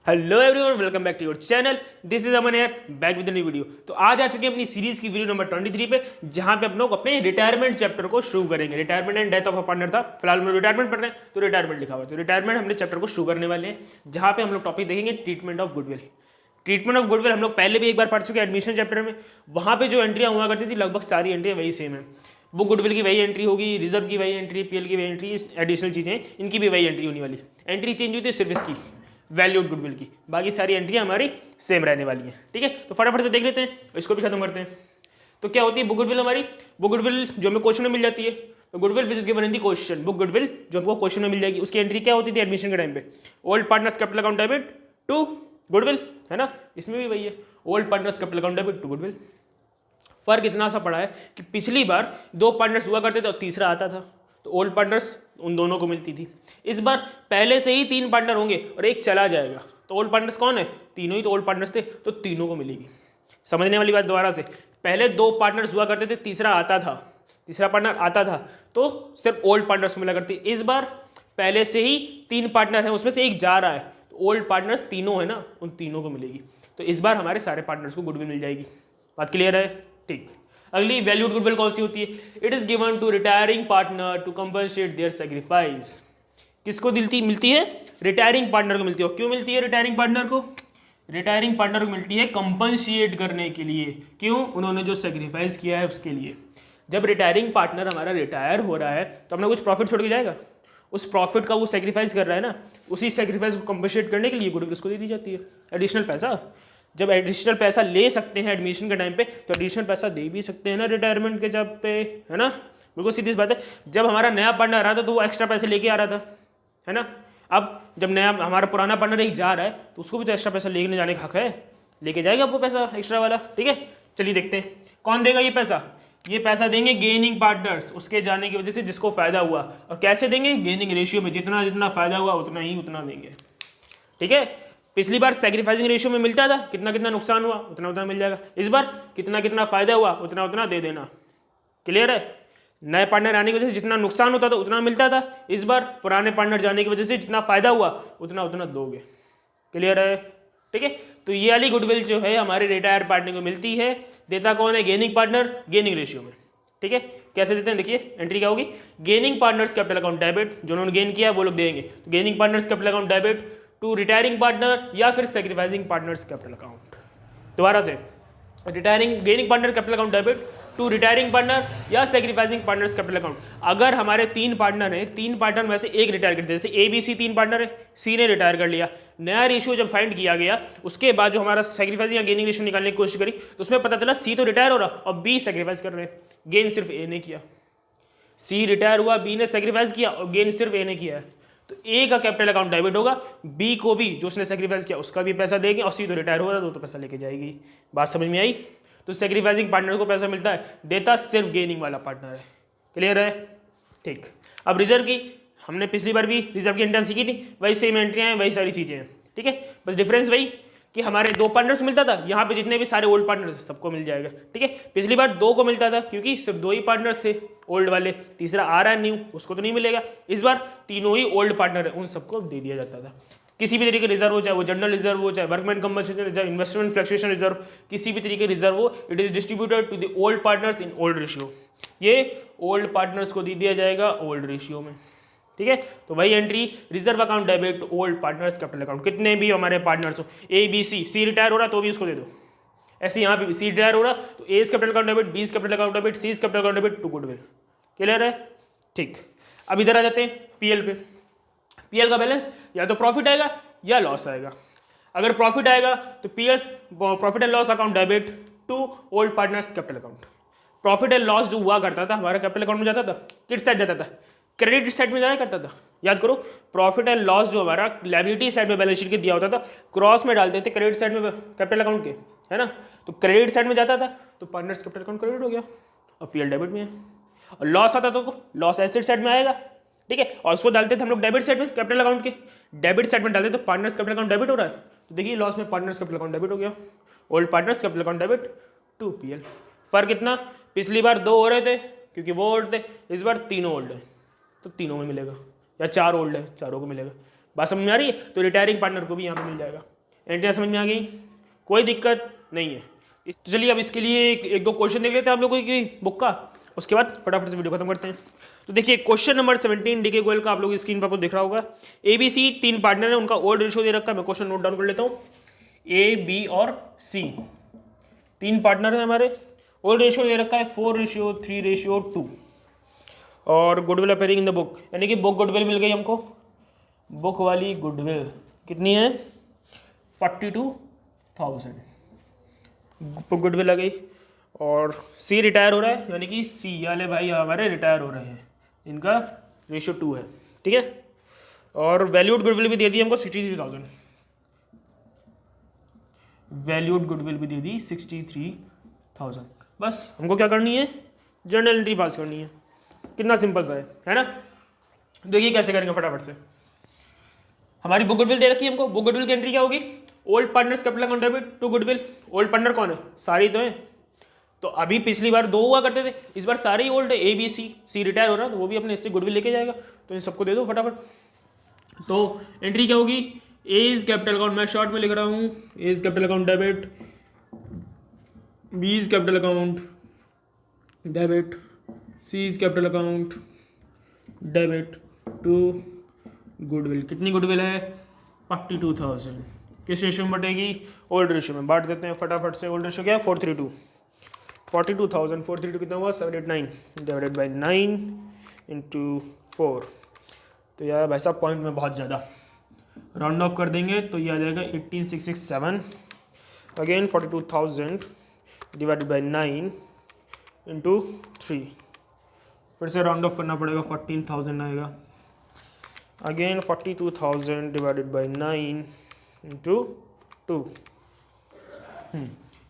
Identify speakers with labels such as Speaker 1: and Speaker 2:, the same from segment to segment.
Speaker 1: Hello everyone, welcome back to your channel. This is Aman here, back with new video. तो आज आ चुके हैं अपनी सीरीज की वीडियो नंबर 23 पे, जहां पे हम लोग अपने रिटायरमेंट चैप्टर को शुरू करेंगे। Retirement and death of a partner था, फिलहाल हम लोग रिटायरमेंट पढ़ रहे हैं तो रिटायरमेंट लिखा हुआ है, तो रिटायरमेंट हमने चैप्टर को शुरू करने वाले हैं, जहां पे हम लोग टॉपिक देखेंगे treatment of goodwill. Treatment of goodwill हम लोग पहले भी एक बार पढ़ चुके हैं एडमिशन चैप्टर में। वहां पे जो एंट्रियां हुआ करती थी लगभग सारी एंट्रियां वही सेम है। वो गुडविल की वही एंट्री होगी, रिजर्व की वही एंट्री, पीएल की वही एंट्री, एडिशनल चीजें इनकी भी वही एंट्री होने वाली। एंट्री चेंज हुई थी सिर्फ इसकी वैल्यूड गुडविल की, बाकी सारी एंट्रियां हमारी सेम रहने वाली हैं। ठीक है, तो फटाफट से देख लेते हैं, इसको भी खत्म करते हैं। तो क्या होती है बुक गुडविल हमारी? बुक गुडविल जो हमें क्वेश्चन में मिल जाती है, तो goodwill which is given in the question. Book goodwill जो हमको क्वेश्चन में मिल जाएगी, उसकी एंट्री क्या होती थी एडमिशन के टाइम पे? Old partners capital account debit to goodwill, है ना? इसमें भी वही है, old partners capital account debit to goodwill. फर्क इतना सा पड़ा है कि पिछली बार दो पार्टनर्स हुआ करते थे और तीसरा आता था, तो ओल्ड पार्टनर्स उन दोनों को मिलती थी। इस बार पहले से ही तीन पार्टनर होंगे और एक चला जाएगा, तो ओल्ड पार्टनर्स कौन है? तीनों ही तो ओल्ड पार्टनर्स थे, तो तीनों को मिलेगी। समझने वाली बात दोबारा से, पहले दो पार्टनर्स हुआ करते थे, तीसरा आता था, तीसरा पार्टनर आता था, तो सिर्फ ओल्ड पार्टनर्स को मिला करती। इस बार पहले से ही तीन पार्टनर हैं, उसमें से एक जा रहा है, तो ओल्ड पार्टनर्स तीनों है ना, उन तीनों को मिलेगी। तो इस बार हमारे सारे पार्टनर्स को गुडविल मिल जाएगी। बात क्लियर है? ठीक। अगली वैल्यूड गुडविल कौन सी होती है? It is given to retiring partner to compensate their sacrifice. किसको मिलती है? रिटायरिंग पार्टनर को मिलती है। क्यों मिलती है रिटायरिंग पार्टनर को? रिटायरिंग पार्टनर को मिलती है कंपनसेट करने के लिए। क्यों? उन्होंने जो सैक्रिफाइस किया है उसके लिए। जब रिटायरिंग पार्टनर हमारा रिटायर हो रहा है तो अपना कुछ प्रॉफिट छोड़ के जाएगा, उस प्रॉफिट का वो सैक्रिफाइस कर रहा है ना, उसी सैक्रिफाइस को कंपनसेट करने के लिए गुडविल उसको दे दी जाती है, एडिशनल पैसा। जब एडिशनल पैसा ले सकते हैं एडमिशन के टाइम पे, तो एडिशनल पैसा दे भी सकते हैं ना रिटायरमेंट के जब पे, है ना? बिल्कुल सीधी बात है। जब हमारा नया पार्टनर आ रहा था तो वो एक्स्ट्रा पैसे लेके आ रहा था, है ना? अब जब नया हमारा पुराना पार्टनर एक जा रहा है तो उसको भी तो एक्स्ट्रा पैसा लेके जाने का हक है, लेके जाएगा वो पैसा एक्स्ट्रा वाला। ठीक है, चलिए देखते हैं कौन देगा ये पैसा। ये पैसा देंगे गेनिंग पार्टनर्स, उसके जाने की वजह से जिसको फायदा हुआ। और कैसे देंगे? गेनिंग रेशियो में, जितना जितना फायदा हुआ उतना देंगे। ठीक है, पिछली बार सैक्रिफाइसिंग रेशियो में मिलता था, कितना कितना नुकसान हुआ उतना उतना मिल जाएगा। इस बार कितना कितना फायदा हुआ उतना उतना दे देना। क्लियर है? नए पार्टनर आने की वजह से जितना नुकसान होता था उतना मिलता था, इस बार पुराने पार्टनर जाने की वजह से जितना फायदा हुआ उतना उतना दोगे। क्लियर है? ठीक है, तो ये वाली गुडविल जो है हमारे रिटायर पार्टनर को मिलती है। देता कौन है? गेनिंग पार्टनर, गेनिंग रेशियो में। ठीक है, कैसे देते हैं देखिए, एंट्री क्या होगी? Gaining partners capital account debit, जो उन्होंने गेन किया वो लोग देंगे, तो gaining partners capital account debit to retiring partner या फिर सैक्रिफाइसिंग पार्टनर्स कैपिटल अकाउंट। दोबारा से, retiring gaining partner capital account debit to retiring partner या सैक्रिफाइसिंग पार्टनर्स कैपिटल अकाउंट। अगर हमारे तीन पार्टनर हैं, तीन पार्टनर में से एक रिटायर कर दिया, जैसे ए बी सी तीन पार्टनर है, सी ने रिटायर कर लिया, नया रेशियो जब फाइंड किया गया उसके बाद जो हमारा सैक्रिफाइसिंग या गेनिंग रेशियो निकालने की कोशिश करी तो उसमें पता चला सी तो रिटायर हो रहा और बी सैक्रिफाइस कर रहे हैं, गेन सिर्फ ए ने किया। सी रिटायर हुआ, बी ने सैक्रिफाइस किया और गेन सिर्फ ए ने किया है, तो ए का कैपिटल अकाउंट डेबिट होगा, बी को भी जो उसने सैक्रिफाइस किया उसका भी पैसा देंगे, और सी तो रिटायर हो रहा है तो पैसा लेके जाएगी। बात समझ में आई? तो सैक्रिफाइसिंग पार्टनर को पैसा मिलता है, देता सिर्फ गेनिंग वाला पार्टनर है। क्लियर है? ठीक। अब रिजर्व की हमने पिछली बार भी रिजर्व की एंट्री सीखी थी, वही सेम एंट्रियां हैं, वही सारी चीजें हैं। ठीक है, बस डिफरेंस वही कि हमारे दो पार्टनर्स मिलता था, यहाँ पे जितने भी सारे ओल्ड पार्टनर्स सबको मिल जाएगा। ठीक है, पिछली बार दो को मिलता था क्योंकि सिर्फ दो ही पार्टनर्स थे ओल्ड वाले, तीसरा आ रहा है न्यू, उसको तो नहीं मिलेगा। इस बार तीनों ही ओल्ड पार्टनर है, उन सबको दे दिया जाता था। किसी भी तरीके रिजर्व हो, चाहे वो जनरल रिजर्व हो, चाहे workman compensation reserve, investment fluctuation reserve, किसी भी तरीके रिजर्व हो, it is distributed to the old partners in old ratio. ये ओल्ड पार्टनर्स को दे दिया जाएगा ओल्ड रेशियो में। ठीक है, तो वही entry, reserve account debit old partners capital account. कितने भी हमारे पार्टनर्स हो, A B C, C retire हो रहा तो भी उसको दे दो, ऐसे यहाँ पे भी सी रिटायर हो रहा तो A capital account debit, B capital account debit, C capital account debit to goodwill. Clear है? ठीक। अब इधर आ जाते हैं पीएल पे। पीएल का बैलेंस या तो प्रॉफिट आएगा या लॉस आएगा। अगर प्रॉफिट आएगा तो PS profit and loss account debit to old partners capital account. Profit and loss जो हुआ करता था हमारा कैपिटल अकाउंट में जाता था, किस साइड जाता था? क्रेडिट साइड में जाया करता था। याद करो, प्रॉफिट एंड लॉस जो हमारा लायबिलिटी साइड में बैलेंस शीट के दिया होता था, क्रॉस में डालते थे क्रेडिट साइड में कैपिटल अकाउंट के, है ना? तो क्रेडिट साइड में जाता था तो पार्टनर्स कैपिटल अकाउंट क्रेडिट हो गया और पीएल डेबिट में है। और लॉस आता तो लॉस एसेट साइड में आएगा। ठीक है, और उसको डालते थे हम लोग डेबिट साइड में कैपिटल अकाउंट के, डेबिट साइड में डालते तो पार्टनर्स कैपिटल अकाउंट डेबिट हो रहा है, तो देखिए लॉस में पार्टनर्स कैपिटल अकाउंट डेबिट हो गया, old partners capital account debit to PL. फर्क कितना? पिछली बार दो हो रहे थे क्योंकि वो ओल्ड थे, इस बार तीनों ओल्ड है तो तीनों में मिलेगा, या चार ओल्ड है चारों को मिलेगा। बात समझ में आ रही है? तो रिटायरिंग पार्टनर को भी यहाँ पे मिल जाएगा। एंट्रियाँ समझ में आ गई, कोई दिक्कत नहीं है। तो चलिए अब इसके लिए एक दो क्वेश्चन देख लेते हैं आप लोगों की बुक का, उसके बाद फटाफट से वीडियो खत्म करते हैं। तो देखिए क्वेश्चन नंबर 17 डीके गोयल का आप लोग स्क्रीन पर आपको दिख रहा होगा। ABC 3 पार्टनर है, उनका ओल्ड रेशियो दे रखा है, मैं क्वेश्चन नोट डाउन कर लेता हूँ। A, B और C 3 पार्टनर है हमारे, ओल्ड रेशियो दे रखा है 4:3:2 और goodwill appearing in the book, यानी कि बुक गुडविल मिल गई हमको। बुक वाली गुडविल कितनी है? 42,000 बुक गुडविल आ गई। और C रिटायर हो रहा है, यानी कि C वाले भाई हमारे रिटायर हो रहे हैं, इनका रेशियो 2 है, ठीक है। और वैल्यूड गुडविल भी दे दी हमको 63,000, वैल्यूड गुडविल भी दे दी 63,000। बस हमको क्या करनी है? जर्नल एंट्री पास करनी है। कितना सिंपल सा है ना। देखिए कैसे करेंगे फटाफट से। हमारी बुक गुडविल दे रखी है हमको, बुक गुडविल की एंट्री क्या होगी? Old partners capital account debit to goodwill. Old partner कौन है? सारी तो है। तो अभी पिछली बार 2 हुआ करते थे, इस बार सारे ही ओल्ड है। ABC, C रिटायर हो रहा है तो वो भी अपने इससे गुडविल लेके जाएगा, तो इन सबको दे दो फटाफट। तो एंट्री क्या होगी? एज कैपिटल अकाउंट, मैं शॉर्ट में लिख रहा हूँ, A's capital account debit, B's capital account debit, C's capital account debit to goodwill. कितनी गुडविल है? 42,000। किस रेशियो में बटेगी? ओल्ड रेशियो में। बांट देते हैं फटाफट से। ओल्ड रेशियो क्या है? 4:3:2। 42,000 4:3:2 कितना हुआ? 789 डिवाइडेड बाई 9 इंटू 4। तो यार भाई साहब पॉइंट में बहुत ज़्यादा, राउंड ऑफ कर देंगे तो ये आ जाएगा 18,667। अगेन 42,000 डिवाइडेड बाई 9 इंटू 3, फिर से राउंड ऑफ करना पड़ेगा, 14,000 आएगा। Again 42,000 divided by 9 into 2।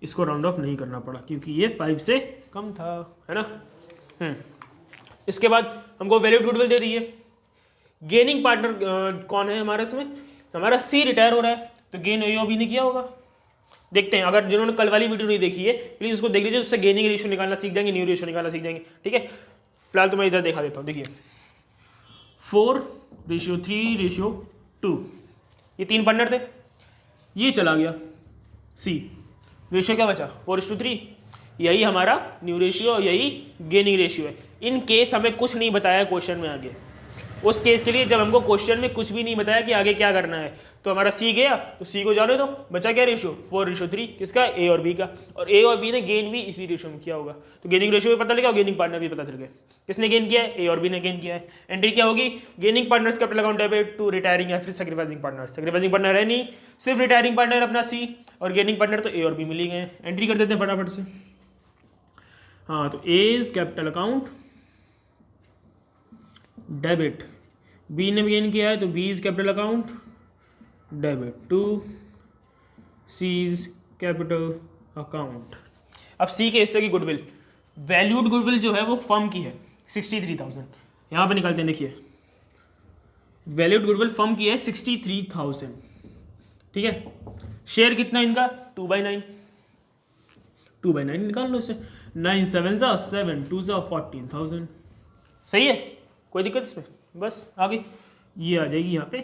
Speaker 1: इसको राउंड ऑफ नहीं करना पड़ा क्योंकि ये 5 से कम था, है ना। इसके बाद हमको वैल्यूड गुडविल दे दी है। गेनिंग पार्टनर कौन है हमारा इसमें? हमारा C रिटायर हो रहा है, तो गेन AOB ने किया होगा। देखते हैं, अगर जिन्होंने कल वाली वीडियो नहीं देखी है प्लीज उसको देख लीजिए, उससे गेनिंग रेशियो निकालना सीख जाएंगे, न्यू रेशियो निकालना सीख जाएंगे, ठीक है। फिलहाल तो मैं इधर दिखा देता हूँ। देखिए 4:3:2, ये 3 पार्टनर थे, ये चला गया C, रेशियो क्या बचा? 4:3। यही हमारा न्यू रेशियो, यही गेनिंग रेशियो है। इन केस हमें कुछ नहीं बताया क्वेश्चन में आगे, उस केस के लिए जब हमको क्वेश्चन में कुछ भी नहीं बताया कि आगे क्या करना है, तो हमारा C गया तो C को जाने दो, बचा क्या रेशियो? 4:3। किसका? A और B का। और A और B ने गेन भी इसी रेशियो में किया होगा, तो गेनिंग रेशियो भी पता लगा और गेनिंग पार्टनर भी पता चल गया। किसने गेन किया है? A और B ने गेन किया है। एंट्री क्या होगी? Gaining partners capital account debit to retiring या फिर सैक्रिफाइसिंग पार्टनर। सैक्रिफाइसिंग पार्टनर है नहीं, सिर्फ रिटायरिंग पार्टनर अपना C, और गेनिंग पार्टनर तो A और B मिल ही गए। एंट्री कर देते हैं फटाफट से। हाँ, तो A's capital account debit, B ने गेन किया है तो B's capital account debit to C's capital account. अब C के हिस्से की गुडविल, वैल्यूड गुडविल जो है वो फर्म की है 63,000, यहाँ पे निकालते हैं। देखिए वैल्यूड गुडविल फर्म की है 63,000, ठीक है। शेयर कितना इनका? 2/9, 2/9 निकाल लो इससे। 9 7 7 2 14,000, सही है, कोई दिक्कत इसमें? बस आ गई, ये आ जाएगी यहाँ पे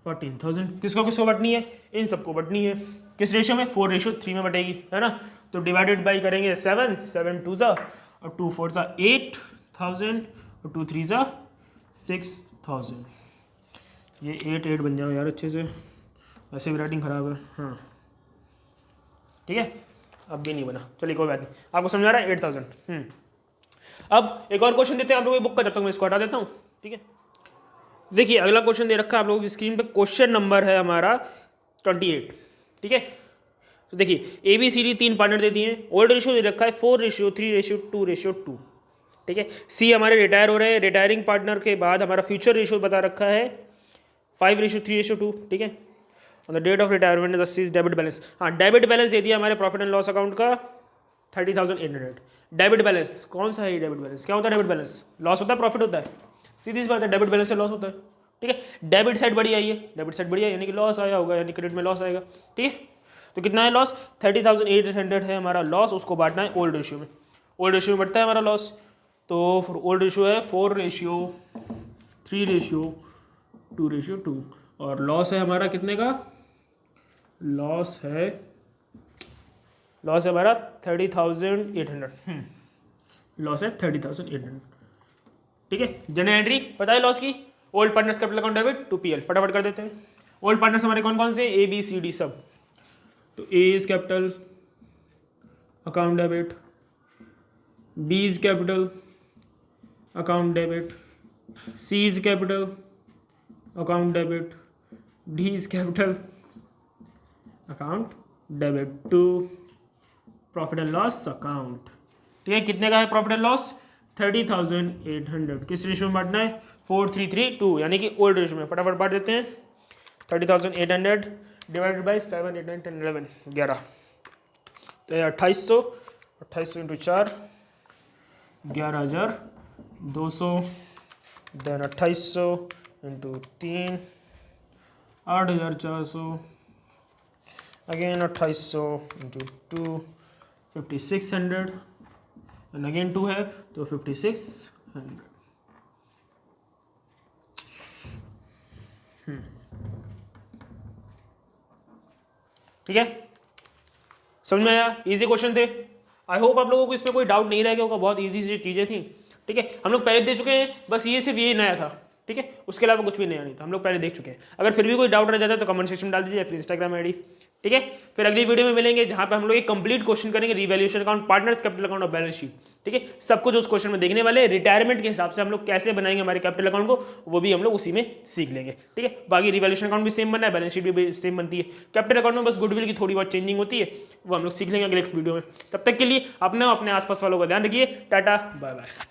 Speaker 1: 14,000। किसको किसको बटनी है? इन सबको बटनी है। किस रेशियो में? 4:3 में बटेगी, है ना। तो डिवाइडेड बाई करेंगे 7 7 2 और 2 4 8,000 और 2 3 6,000। ये 8 8 बन जाओ यार अच्छे से, वैसे भी राइटिंग खराब है। हाँ ठीक है, अब भी नहीं बना, चलिए कोई बात नहीं, आपको समझा रहा है 8,000। अब एक और क्वेश्चन देते हैं आप लोगों की बुक का, जब तक मैं इसको हटा देता हूँ, ठीक है। देखिए अगला क्वेश्चन दे रखा है आप लोगों की स्क्रीन पे, क्वेश्चन नंबर है हमारा 28, ठीक है। तो देखिए ABCD 3 पार्टनर दे दिए हैं, ओल्ड रेशियो दे रखा है 4:3:2:2, ठीक है। C हमारे रिटायर हो रहे हैं, रिटायरिंग पार्टनर के बाद हमारा फ्यूचर रेशियो बता रखा है 5:3:2, ठीक है। On the date of retirement the C's debit balance, हाँ डेबिट बैलेंस दे दिया हमारे प्रॉफिट एंड लॉस अकाउंट का 30,800। डेबिट बैलेंस कौन सा है? डेबिट बैलेंस क्या होता है? डेबिट बैलेंस लॉस होता है प्रॉफिट होता है? सीधी सी बात है, डेबिट बैलेंस से लॉस होता है, ठीक है। डेबिट साइड बढ़ी आई है, डेबिट साइड बढ़िया यानी कि लॉस आया होगा, यानी क्रेडिट में लॉस आएगा, ठीक है। तो कितना है लॉस? 30,800 है हमारा लॉस, उसको बांटना है ओल्ड रेशियो में। ओल्ड रेशियो में बढ़ता है हमारा लॉस, तो ओल्ड रेशियो है 4:3:2:2 और लॉस है हमारा कितने का? लॉस है हमारा 30,800। लॉस है 30,800। ठीक है, जनरल एंट्री पता है लॉस की, old partners capital account debit to PL, फटाफट कर देते हैं। ओल्ड पार्टनर्स हमारे कौन कौन से, ए बी सी डी सब। तो A is capital account debit, B is capital account debit, C is capital account debit, D is capital account debit to profit and loss account. ठीक है, कितने का है प्रॉफिट एंड लॉस, 30,800। किस ratio में बांटना है, 4,3,3,2, यानी कि ओल्ड रेशियो में। फटाफट बांट देते हैं, 30,800 डिवाइडेड बाई 7, 8, 9, 10, 11, 11। तो ये 2800 into 4, 11,200, then 2800 into 3, 8,400, again 2800 into 2, 5,600, and again 2 है तो 5,600। ठीक है, समझ में आया, इजी क्वेश्चन थे। आई होप आप लोगों को इसमें कोई डाउट नहीं रह गया होगा, बहुत इजी सी चीजें थी। ठीक है, हम लोग पहले दे चुके हैं, बस ये सिर्फ ये नया था। ठीक है, उसके अलावा कुछ भी नया नहीं था, हम लोग पहले देख चुके हैं। अगर फिर भी कोई डाउट रह जाता है तो कमेंट सेक्शन में डाल दीजिए या फिर इंस्टाग्राम आईडी। ठीक है, फिर अगली वीडियो में मिलेंगे जहां पे हम लोग एक कंप्लीट क्वेश्चन करेंगे, revaluation account, partners capital account और बैलेंस शीट। ठीक है, सब कुछ उस क्वेश्चन में देखने वाले, रिटायरमेंट के हिसाब से हम लोग कैसे बनाएंगे हमारे कैपिटल अकाउंट को, वो भी हम लोग उसी में सीख लेंगे। ठीक है, बाकी रिवैल्यूएशन अकाउंट भी सेम बनना है, बैलेंस शीट भी सेम बनती है। कैपिटल अकाउंट में बस गुडविल की थोड़ी बहुत चेंजिंग होती है, वो हम लोग सीख लेंगे अगले वीडियो में। तब तक के लिए अपने आसपास वालों का ध्यान रखिए। Tata, bye bye.